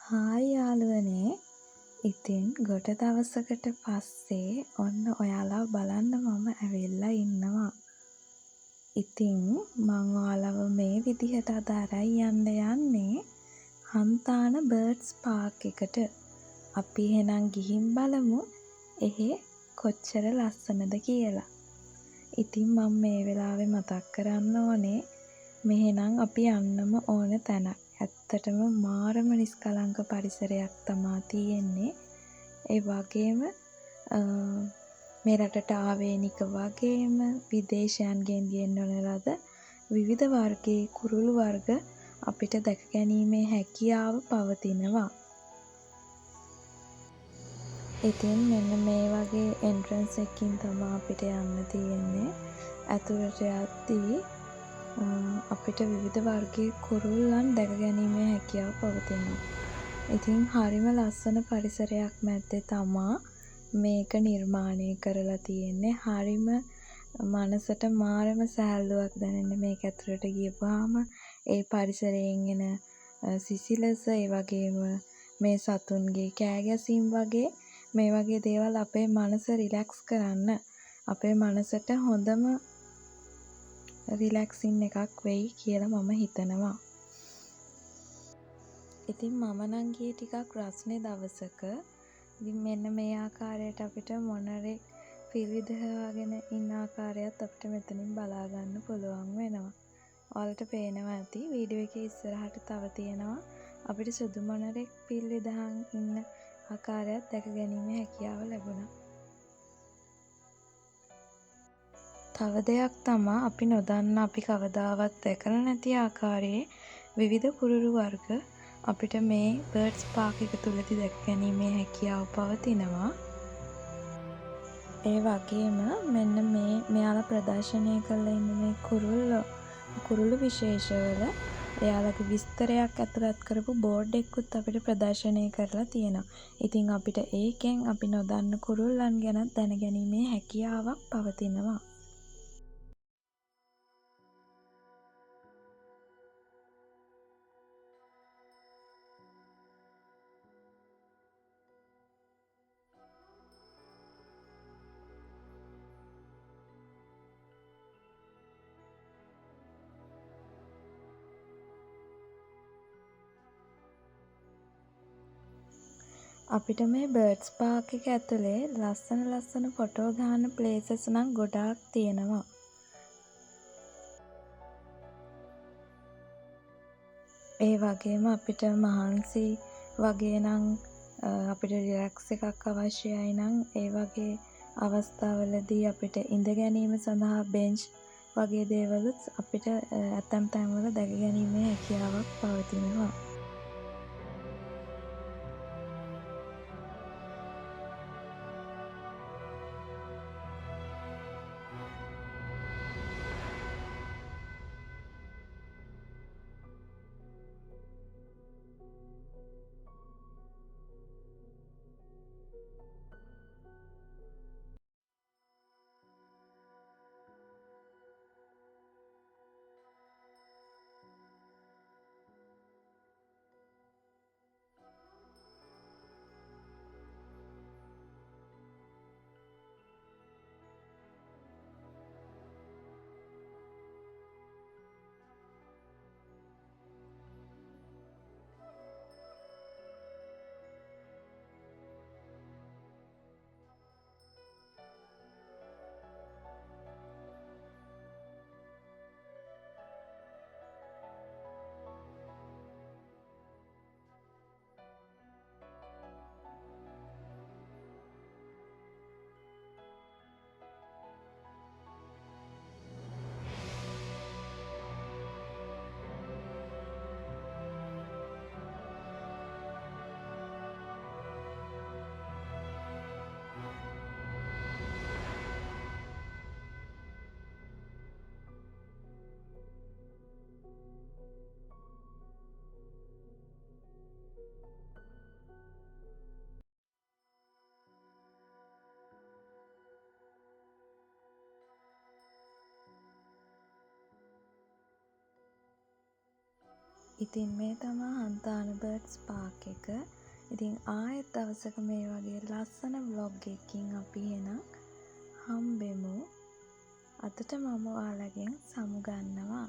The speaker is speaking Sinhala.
හායි යාළුවනේ. ඉතින් ගොඩ දවසකට පස්සේ ඔන්න ඔයාලව බලන්න මම ඇවිල්ලා ඉන්නවා. ඉතින් මං ඔයාලව මේ විදිහට අද අරන් යන්නේ හන්තාන බර්ඩ්ස් පාක් එකට. අපි එහෙනම් ගිහින් බලමු එහෙ කොච්චර ලස්සනද කියලා. ඉතින් මම මේ වෙලාවේ මතක් කරන්න ඕනේ මෙහෙනම් අපි යන්නම ඕන තැනක්. ඇත්තටම මාරම නිස්කලංක පරිසරයක් තමා තියෙන්නේ. ඒ වගේම මේ රටට ආවේනික වගේම විදේශයන්ගෙන් ගෙන්වන ලද විවිධ වර්ගයේ කුරුළු වර්ග අපිට දැක ගැනීමේ හැකියාව පවතිනවා. ඉතින් මෙන්න මේ වගේ එන්ට්‍රන්ස් එකකින් තමා අපිට යන්න තියෙන්නේ. ඇතුළට යද්දී අපිට විවිධ වර්ගයේ කුරුල්ලන් දැක ගැනීමේ හැකියාව පවතිනවා. ඉතින් හරිම ලස්සන පරිසරයක් මැද්දේ තමා මේක නිර්මාණය කරලා තියෙන්නේ. හරිම මනසට මාරම සැහැල්ලුවක් දැනෙන්නේ මේක ඇතුළට ගියපුවාම. ඒ පරිසරයෙන් එන සිසිලස, ඒ වගේම මේ සතුන්ගේ කෑ ගැසීම් වගේ මේ වගේ දේවල් අපේ මනස රිලැක්ස් කරන්න අපේ මනසට හොඳම රිලැක්සින් එකක් වෙයි කියලා මම හිතනවා. ඉතින් මම නම් ගියේ ටිකක් රස්නේ දවසක. ඉතින් මෙන්න මේ ආකාරයට අපිට මොනරෙක් පිරිදහගෙන ඉන්න ආකාරයත් අපිට මෙතනින් බලා ගන්න පුළුවන් වෙනවා. ඔයාලට පේනවා ඇති වීඩියෝ එකේ ඉස්සරහට තව තියෙනවා අපිට සුදු මොනරෙක් පිරිදහන් ඉන්න ආකාරයත් දැක ගැනීමේ හැකියාව ලැබුණා. තව දෙයක් තමා අපි නොදන්න අපි කවදාවත් දැකලා නැති ආකාරයේ විවිධ කුරුළු වර්ග අපිට මේ බර්ඩ්ස් පාක් එක තුලදී දැක ගැනීමේ හැකියාව පවතිනවා. ඒ වගේම මෙන්න මේ මෙයාලා ප්‍රදර්ශනය කරලා ඉන්න මේ කුරුළු විශේෂවල එයාලගේ විස්තරයක් ඇතුළත් කරපු බෝඩ් එකකුත් අපිට ප්‍රදර්ශනය කරලා තියෙනවා. ඉතින් අපිට ඒකෙන් අපි නොදන්න කුරුල්ලන් ගැන දැනගැනීමේ හැකියාවක් පවතිනවා. අපිට මේ බර්ඩ්ස් පාක් එක ඇතුලේ ලස්සන ෆොටෝ ගන්න ප්ලේසස් නම් ගොඩාක් තියෙනවා. ඒ වගේම අපිට මහන්සි වගේ නම් අපිට රිලැක්ස් එකක් අවශ්‍යයි නම් ඒ වගේ අවස්ථාවලදී අපිට ඉඳ ගැනීම සඳහා බෙන්ච් වගේ දේවලුත් අපිට ඇතැම් තැන්වල දැක ගැනීමේ හැකියාවක් පවතිනවා. ඉතින් මේ තමා හන්තාන බර්ඩ්ස් පාක් එක. ඉතින් ආයෙත් දවසක මේ වගේ ලස්සන ව්ලොග් එකකින් අපි එහෙනම් හම්බෙමු. අදට මම ඔයාලගෙන් සමුගන්නවා.